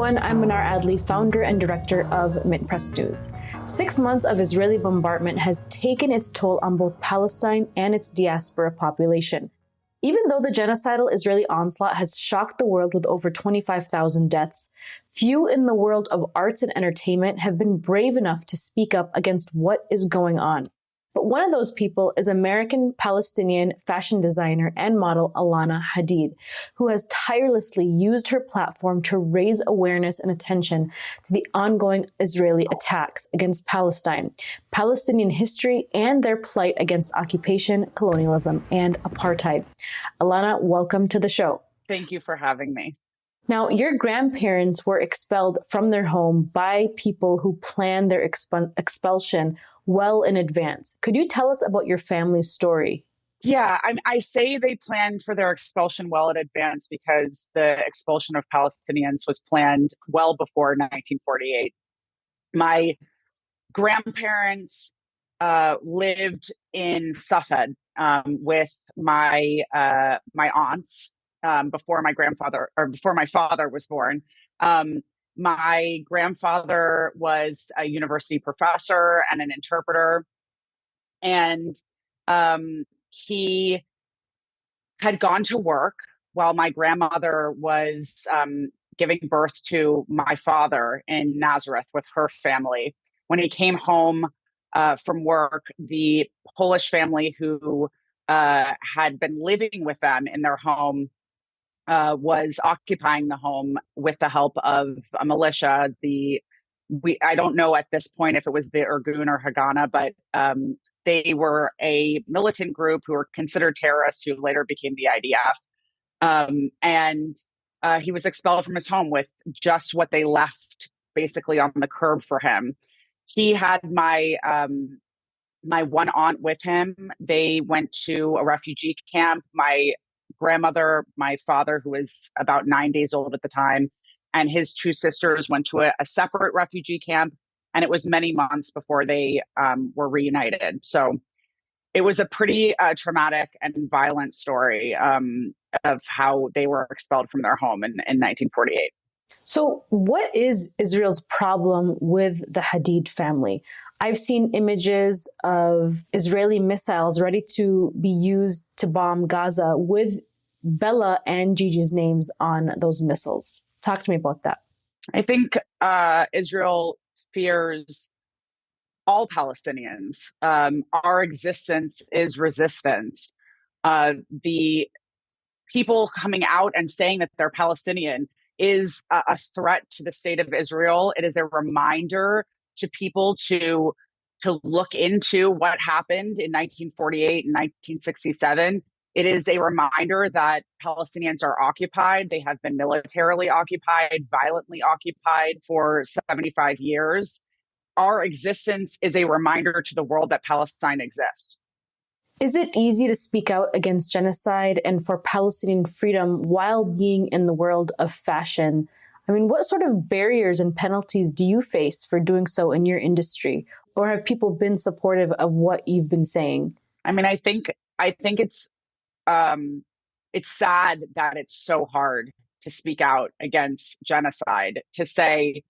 everyone. I'm Mnar Adley, founder and director of MintCast News. 6 months of Israeli bombardment has taken its toll on both Palestine and its diaspora population. Even though the genocidal Israeli onslaught has shocked the world with over 25,000 deaths, few in the world of arts and entertainment have been brave enough to speak up against what is going on. But one of those people is American Palestinian fashion designer and model Alana Hadid, who has tirelessly used her platform to raise awareness and attention to the ongoing Israeli attacks against Palestine, Palestinian history, and their plight against occupation, colonialism, and apartheid. Alana, welcome to the show. Thank you for having me. Now, your grandparents were expelled from their home by people who planned their expulsion well in advance. Could you tell us about your family's story? Yeah, I say they planned for their expulsion well in advance because the expulsion of Palestinians was planned well before 1948. My grandparents lived in Safed with my aunts before my father was born. My grandfather was a university professor and an interpreter, and he had gone to work while my grandmother was giving birth to my father in Nazareth with her family. When he came home from work, the Polish family who had been living with them in their home was occupying the home with the help of a militia. I don't know at this point if it was the Irgun or Haganah, but they were a militant group who were considered terrorists who later became the IDF. And he was expelled from his home with just what they left basically on the curb for him. He had my one aunt with him. They went to a refugee camp. My grandmother, my father, who was about 9 days old at the time, and his two sisters went to a separate refugee camp. And it was many months before they were reunited. So it was a pretty traumatic and violent story of how they were expelled from their home in 1948. So what is Israel's problem with the Hadid family? I've seen images of Israeli missiles ready to be used to bomb Gaza with Bella and Gigi's names on those missiles. Talk to me about that. I think Israel fears all Palestinians. Our existence is resistance. The people coming out and saying that they're Palestinian is a threat to the state of Israel. It is a reminder to people to look into what happened in 1948 and 1967. It is a reminder that Palestinians are occupied. They have been militarily occupied, violently occupied for 75 years. Our existence is a reminder to the world that Palestine exists. Is it easy to speak out against genocide and for Palestinian freedom while being in the world of fashion? I mean, what sort of barriers and penalties do you face for doing so in your industry? Or have people been supportive of what you've been saying? I mean, I think it's sad that it's so hard to speak out against genocide, to say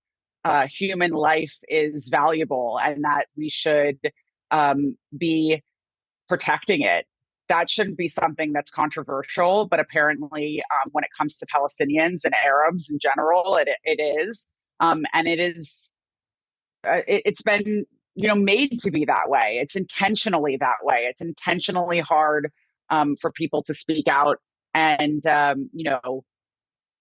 human life is valuable and that we should be protecting it. That shouldn't be something that's controversial, but apparently when it comes to Palestinians and Arabs in general, it is. And it is, it's been, made to be that way. It's intentionally that way. It's intentionally hard for people to speak out. And,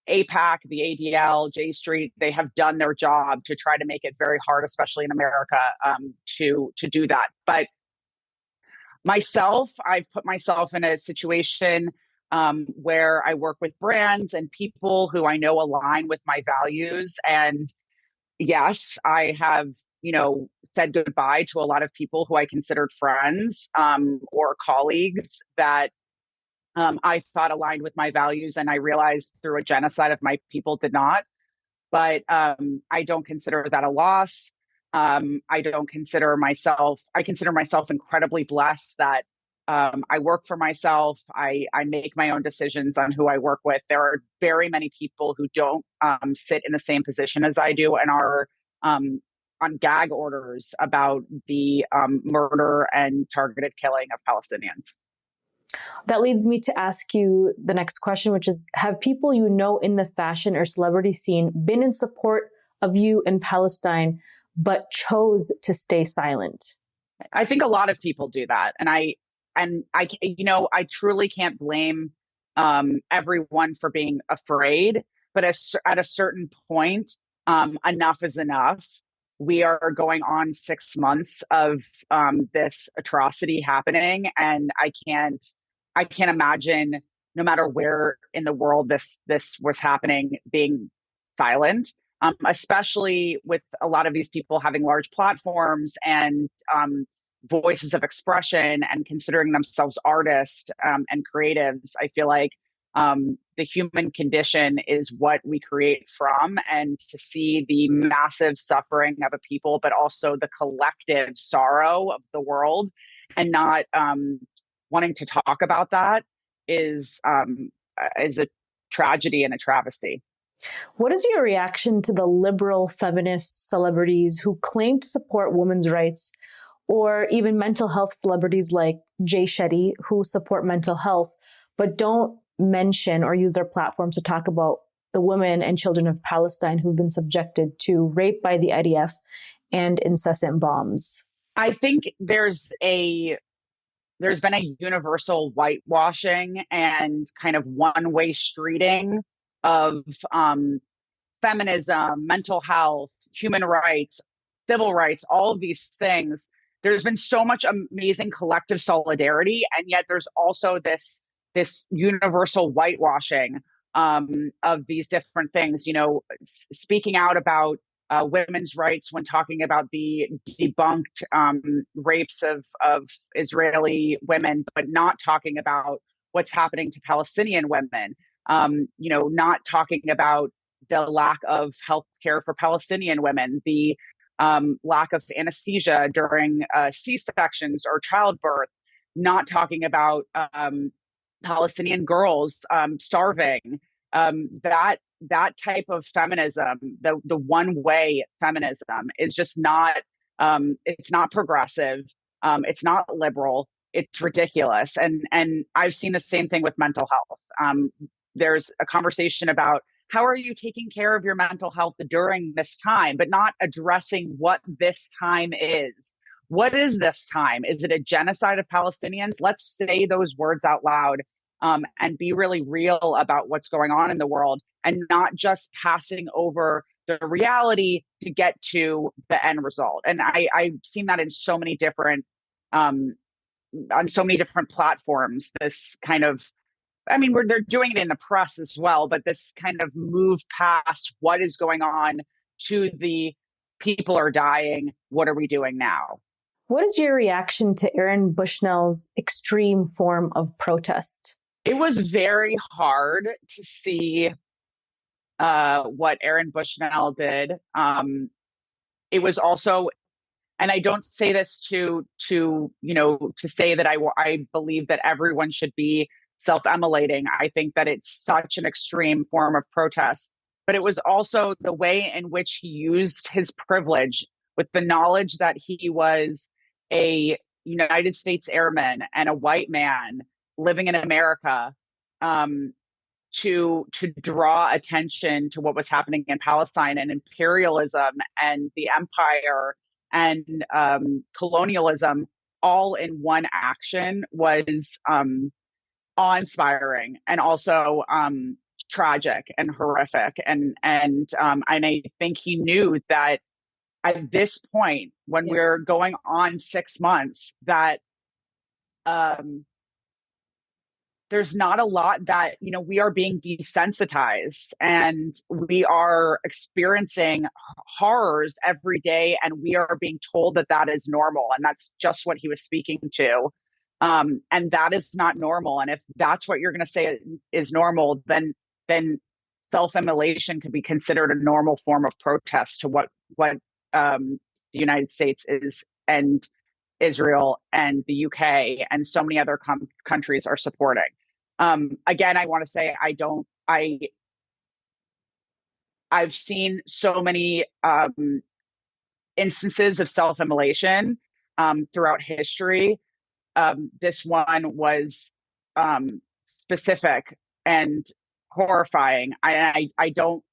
APAC, the ADL, J Street, they have done their job to try to make it very hard, especially in America, to do that. But myself, I've put myself in a situation where I work with brands and people who I know align with my values. And yes, I have, said goodbye to a lot of people who I considered friends or colleagues that I thought aligned with my values. And I realized through a genocide of my people did not. But I don't consider that a loss. I consider myself incredibly blessed that I work for myself. I make my own decisions on who I work with. There are very many people who don't sit in the same position as I do and are on gag orders about the murder and targeted killing of Palestinians. That leads me to ask you the next question, which is, have people you know in the fashion or celebrity scene been in support of you in Palestine, but chose to stay silent? I think a lot of people do that. I truly can't blame everyone for being afraid, but at a certain point, enough is enough. We are going on 6 months of this atrocity happening, and I can't imagine, no matter where in the world this was happening, being silent. Especially with a lot of these people having large platforms and voices of expression and considering themselves artists and creatives. I feel like the human condition is what we create from, and to see the massive suffering of a people, but also the collective sorrow of the world, and not wanting to talk about that is a tragedy and a travesty. What is your reaction to the liberal feminist celebrities who claim to support women's rights, or even mental health celebrities like Jay Shetty, who support mental health, but don't mention or use their platforms to talk about the women and children of Palestine who've been subjected to rape by the IDF and incessant bombs? I think there's been a universal whitewashing and kind of one-way streeting of feminism, mental health, human rights, civil rights, all of these things. There's been so much amazing collective solidarity, and yet there's also this universal whitewashing of these different things. Speaking out about women's rights when talking about the debunked rapes of Israeli women, but not talking about what's happening to Palestinian women. Not talking about the lack of health care for Palestinian women, the lack of anesthesia during C-sections or childbirth, not talking about Palestinian girls starving. That type of feminism, the one way feminism, is just not. It's not progressive. It's not liberal. It's ridiculous. And I've seen the same thing with mental health. There's a conversation about how are you taking care of your mental health during this time, but not addressing what this time is. What is this time? Is it a genocide of Palestinians? Let's say those words out loud and be really real about what's going on in the world, and not just passing over the reality to get to the end result. And I've seen that in so many different on so many different platforms. This kind of, they're doing it in the press as well, but this kind of move past what is going on to the people are dying. What are we doing now? What is your reaction to Aaron Bushnell's extreme form of protest? It was very hard to see what Aaron Bushnell did. It was also, and I don't say this to say that I believe that everyone should be self-immolating. I think that it's such an extreme form of protest, but it was also the way in which he used his privilege with the knowledge that he was a United States airman and a white man living in America, to draw attention to what was happening in Palestine and imperialism and the empire and colonialism all in one action was awe-inspiring and also tragic and horrific. And I think he knew that at this point, when we're going on 6 months, that there's not a lot that, we are being desensitized and we are experiencing horrors every day, and we are being told that that is normal. And that's just what he was speaking to. And that is not normal. And if that's what you're going to say is normal, then self-immolation could be considered a normal form of protest to what the United States is and Israel and the UK and so many other countries are supporting. Again, I want to say I've seen so many instances of self-immolation throughout history. This one was specific and horrifying. I don't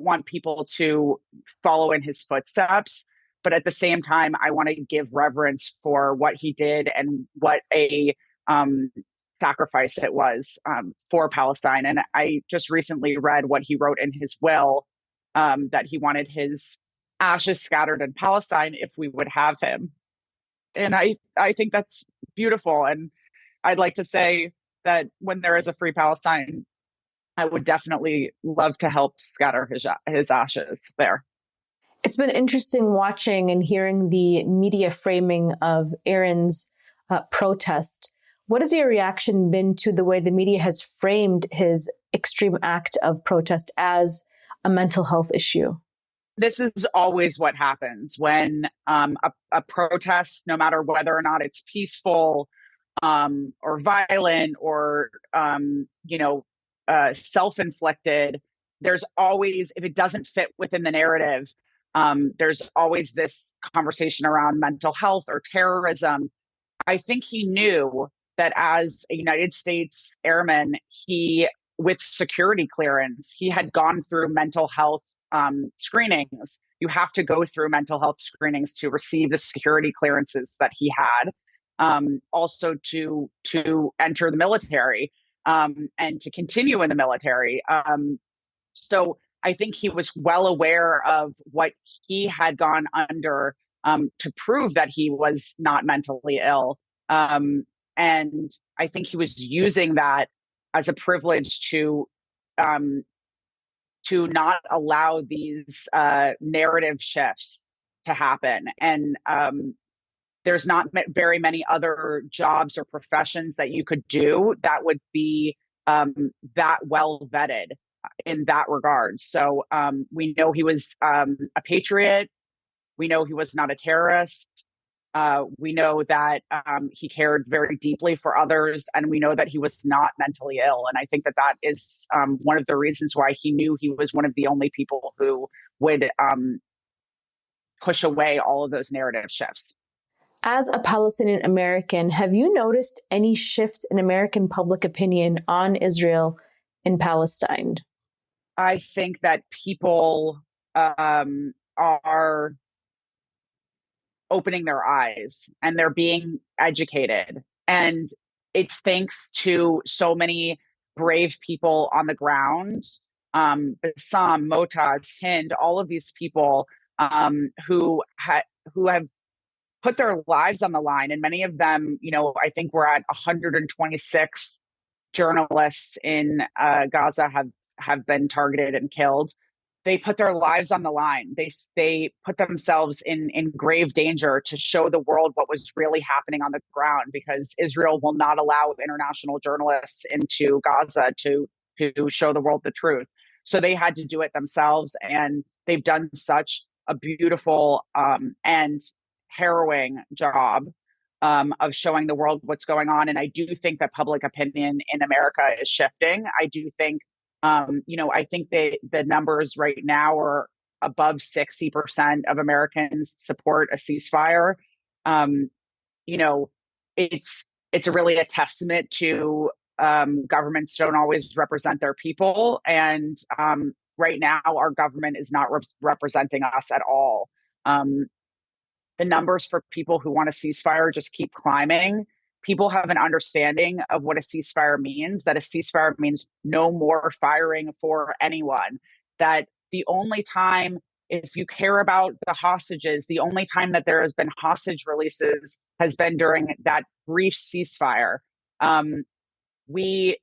want people to follow in his footsteps, but at the same time, I want to give reverence for what he did and what a sacrifice it was for Palestine. And I just recently read what he wrote in his will, that he wanted his ashes scattered in Palestine if we would have him. And I think that's beautiful. And I'd like to say that when there is a free Palestine, I would definitely love to help scatter his ashes there. It's been interesting watching and hearing the media framing of Aaron's protest. What has your reaction been to the way the media has framed his extreme act of protest as a mental health issue? This is always what happens when a protest, no matter whether or not it's peaceful or violent or self-inflicted, there's always, if it doesn't fit within the narrative, there's always this conversation around mental health or terrorism. I think he knew that as a United States airman, with security clearance, he had gone through mental health screenings. You have to go through mental health screenings to receive the security clearances that he had. Also to enter the military and to continue in the military. So I think he was well aware of what he had gone under to prove that he was not mentally ill. And I think he was using that as a privilege to not allow these narrative shifts to happen. And there's not very many other jobs or professions that you could do that would be that well vetted in that regard. So we know he was a patriot. We know he was not a terrorist. We know that he cared very deeply for others, and we know that he was not mentally ill. And I think that that is one of the reasons why he knew he was one of the only people who would push away all of those narrative shifts. As a Palestinian-American, have you noticed any shift in American public opinion on Israel in Palestine? I think that people are opening their eyes and they're being educated. And it's thanks to so many brave people on the ground, Bassam, Motaz, Hind, all of these people who have put their lives on the line. And many of them, I think we're at 126 journalists in Gaza have been targeted and killed. They put their lives on the line. They put themselves in grave danger to show the world what was really happening on the ground, because Israel will not allow international journalists into Gaza to show the world the truth. So they had to do it themselves, and they've done such a beautiful and harrowing job of showing the world what's going on. And I do think that public opinion in America is shifting. I do think I think the numbers right now are above 60% of Americans support a ceasefire. It's really a testament to governments don't always represent their people. And right now, our government is not representing us at all. The numbers for people who want a ceasefire just keep climbing. People have an understanding of what a ceasefire means, that a ceasefire means no more firing for anyone. That the only time, if you care about the hostages, the only time that there has been hostage releases has been during that brief ceasefire. We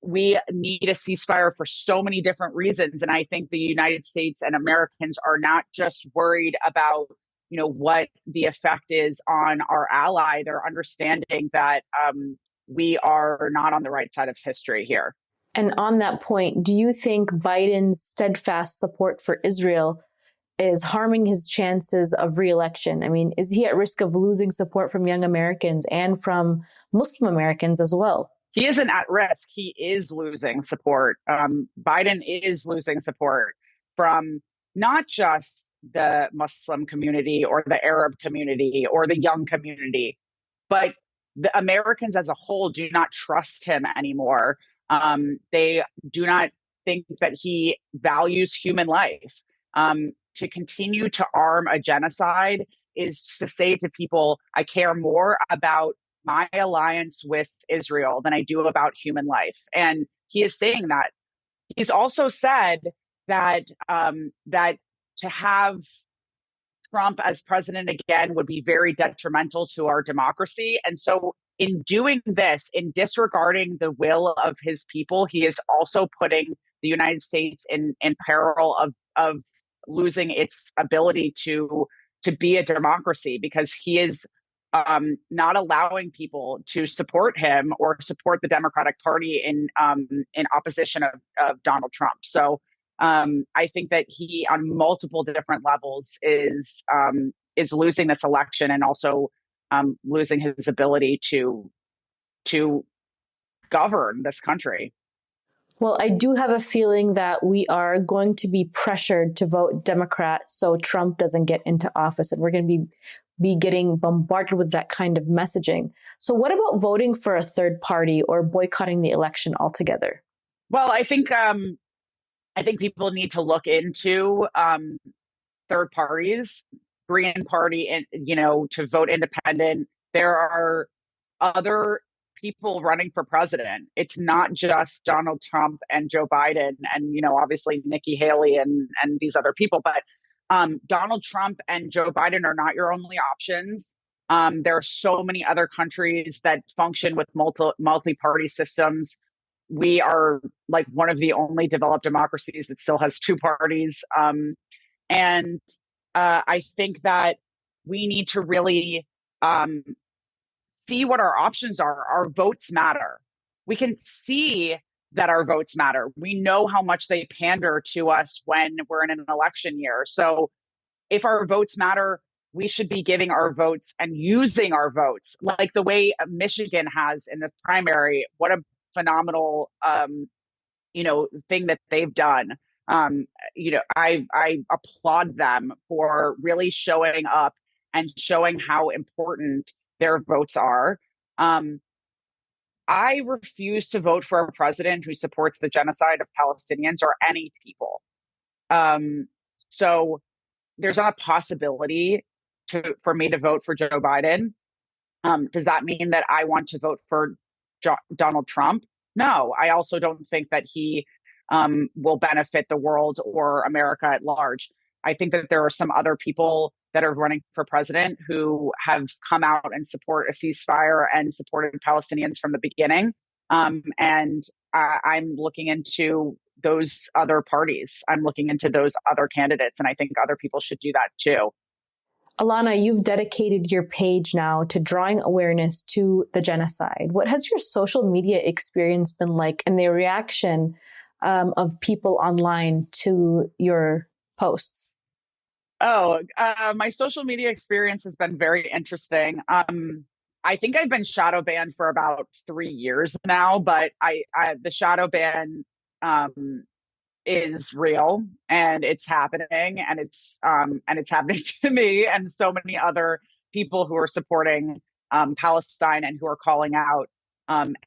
need a ceasefire for so many different reasons. And I think the United States and Americans are not just worried about what the effect is on our ally. They're understanding that we are not on the right side of history here. And on that point, do you think Biden's steadfast support for Israel is harming his chances of re-election? I mean, is he at risk of losing support from young Americans and from Muslim Americans as well? He isn't at risk. He is losing support. Biden is losing support from not just the Muslim community or the Arab community or the young community, but the Americans as a whole do not trust him anymore. They do not think that he values human life. To continue to arm a genocide is to say to people, I care more about my alliance with Israel than I do about human life. And he is saying that. He's also said that that to have Trump as president again would be very detrimental to our democracy. And so, in doing this, in disregarding the will of his people, he is also putting the United States in peril of losing its ability to be a democracy, because he is not allowing people to support him or support the Democratic Party in opposition of Donald Trump. So I think that he, on multiple different levels, is losing this election and also losing his ability to govern this country. Well, I do have a feeling that we are going to be pressured to vote Democrat so Trump doesn't get into office, and we're going to be getting bombarded with that kind of messaging. So what about voting for a third party or boycotting the election altogether? Well, I think people need to look into third parties, Green Party, and to vote independent. There are other people running for president. It's not just Donald Trump and Joe Biden and obviously Nikki Haley and these other people, but Donald Trump and Joe Biden are not your only options. There are so many other countries that function with multi-party systems. We are like one of the only developed democracies that still has two parties. And I think that we need to really see what our options are. Our votes matter. We can see that our votes matter. We know how much they pander to us when we're in an election year. So if our votes matter, we should be giving our votes and using our votes like the way Michigan has in the primary. What a phenomenal, thing that they've done. I applaud them for really showing up and showing how important their votes are. I refuse to vote for a president who supports the genocide of Palestinians or any people. So there's not a possibility for me to vote for Joe Biden. Does that mean that I want to vote for Donald Trump? No, I also don't think that he will benefit the world or America at large. I think that there are some other people that are running for president who have come out and support a ceasefire and supported Palestinians from the beginning. And I'm looking into those other parties. I'm looking into those other candidates, and I think other people should do that too. Alana, you've dedicated your page now to drawing awareness to the genocide. What has your social media experience been like and the reaction of people online to your posts? My social media experience has been very interesting. I think I've been shadow banned for about 3 years now, but the shadow ban is real and it's happening, and it's happening to me and so many other people who are supporting Palestine and who are calling out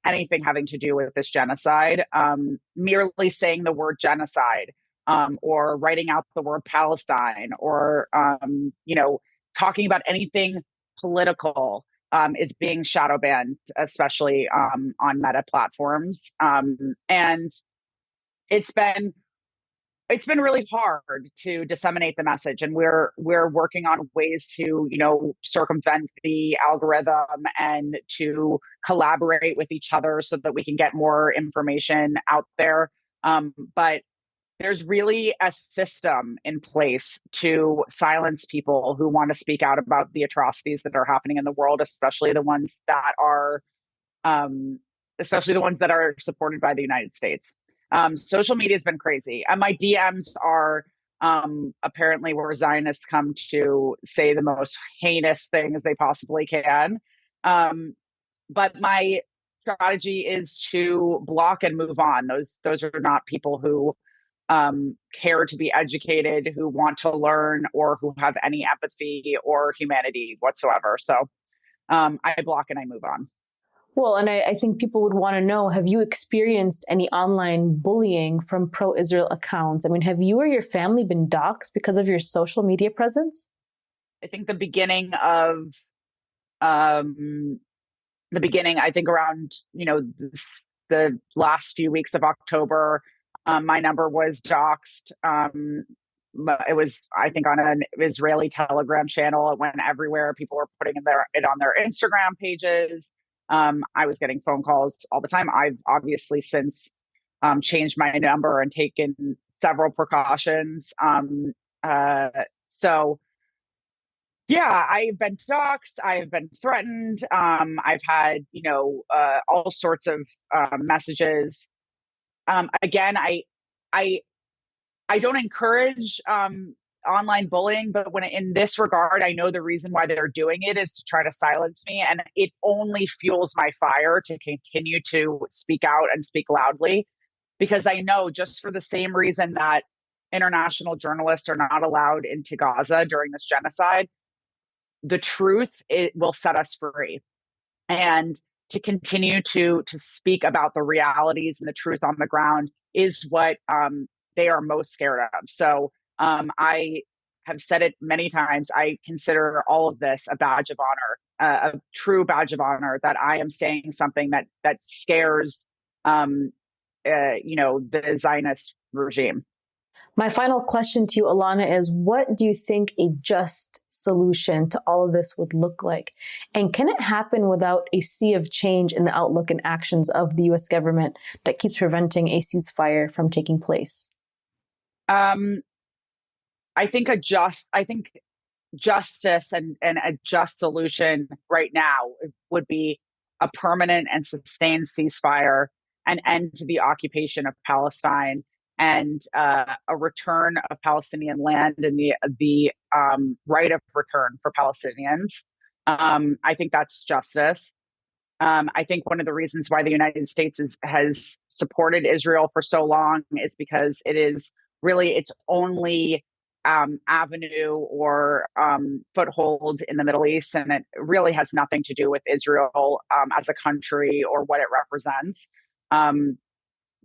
anything having to do with this genocide. Merely saying the word genocide or writing out the word Palestine or talking about anything political is being shadow banned, especially on Meta platforms. And it's been really hard to disseminate the message, and we're working on ways to circumvent the algorithm and to collaborate with each other so that we can get more information out there. But there's really a system in place to silence people who want to speak out about the atrocities that are happening in the world, especially the ones that are supported by the United States. Social media has been crazy, and my DMs are apparently where Zionists come to say the most heinous things they possibly can. But my strategy is to block and move on. Those are not people who care to be educated, who want to learn, or who have any empathy or humanity whatsoever. So I block and I move on. Well, and I think people would want to know, have you experienced any online bullying from pro-Israel accounts? I mean, have you or your family been doxxed because of your social media presence? I think I think around, the last few weeks of October, my number was doxxed. It was, I think, on an Israeli Telegram channel. It went everywhere. People were putting it on their Instagram pages. I was getting phone calls all the time. I've obviously since changed my number and taken several precautions. So yeah, I've been doxxed. I've been threatened. I've had, all sorts of messages. Again, I don't encourage online bullying, but in this regard, I know the reason why they're doing it is to try to silence me, and it only fuels my fire to continue to speak out and speak loudly, because I know, just for the same reason that international journalists are not allowed into Gaza during this genocide, the truth, it will set us free. And to continue to speak about the realities and the truth on the ground is what they are most scared of. So I have said it many times. I consider all of this a badge of honor, a true badge of honor, that I am saying something that scares, the Zionist regime. My final question to you, Alana, is what do you think a just solution to all of this would look like? And can it happen without a sea of change in the outlook and actions of the U.S. government that keeps preventing a ceasefire from taking place? I think justice and a just solution right now would be a permanent and sustained ceasefire, an end to the occupation of Palestine, and a return of Palestinian land and the right of return for Palestinians. I think that's justice. I think one of the reasons why the United States has supported Israel for so long is because it is really its only avenue or foothold in the Middle East, and it really has nothing to do with Israel as a country or what it represents.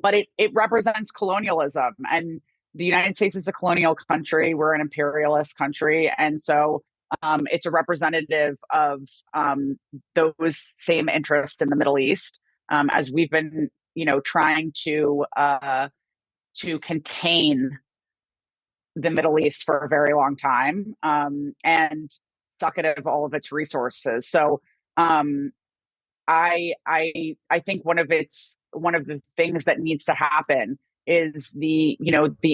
But it represents colonialism, and the United States is a colonial country. We're an imperialist country, and so it's a representative of those same interests in the Middle East, as we've been, trying to contain the Middle East for a very long time, and suck it of all of its resources. So I think one of the things that needs to happen is the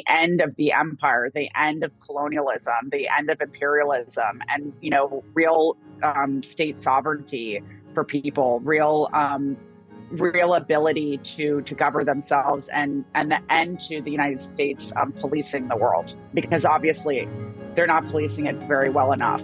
end of the empire, the end of colonialism, the end of imperialism, and real state sovereignty for people, real ability to govern themselves, and the end to the United States policing the world, because obviously they're not policing it very well enough.